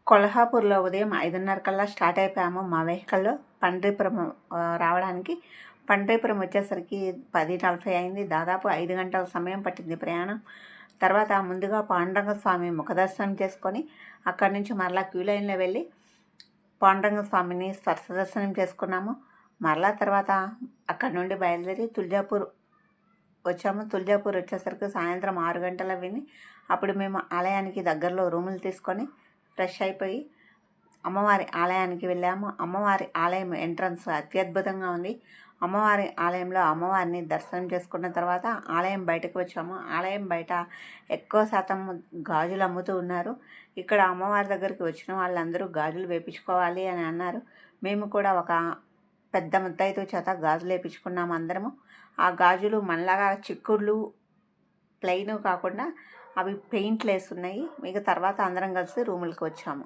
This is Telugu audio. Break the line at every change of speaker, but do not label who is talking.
కొల్హాపూర్లో ఉదయం 5:30 కల్లా స్టార్ట్ అయిపోయాము మా వెహికల్లో పండ్రీపురం రావడానికి. పండ్రీపురం వచ్చేసరికి 10:40 అయింది. దాదాపు 5 గంటల సమయం పట్టింది ప్రయాణం. తర్వాత ముందుగా పాండురంగ స్వామి ముఖదర్శనం చేసుకొని అక్కడి నుంచి మరలా క్యూ లైన్లో వెళ్ళి పాండురంగ స్వామిని స్పర్శ దర్శనం చేసుకున్నాము. మరలా తర్వాత అక్కడి నుండి బయలుదేరి తుల్జాపూర్ వచ్చాము. తుల్జాపూర్ వచ్చేసరికి సాయంత్రం 6 గంటల విని అప్పుడు మేము ఆలయానికి దగ్గరలో రూములు తీసుకొని ఫ్రెష్ అయిపోయి అమ్మవారి ఆలయానికి వెళ్ళాము. అమ్మవారి ఆలయం ఎంట్రన్స్ అత్యద్భుతంగా ఉంది. అమ్మవారి ఆలయంలో అమ్మవారిని దర్శనం చేసుకున్న తర్వాత ఆలయం బయటకు వచ్చాము. ఆలయం బయట ఎక్కువ శాతం గాజులు అమ్ముతూ ఉన్నారు. ఇక్కడ అమ్మవారి దగ్గరికి వచ్చిన వాళ్ళందరూ గాజులు వేయించుకోవాలి అని అన్నారు. మేము కూడా ఒక పెద్ద ముత్తైదు చేత గాజులు వేయించుకున్నాము అందరము. ఆ గాజులు మనలాగా చిక్కుళ్ళు ప్లెయిన్ కాకుండా అవి పెయింట్లు వేస్తున్నాయి. మీకు తర్వాత అందరం కలిసి రూములకు వచ్చాము.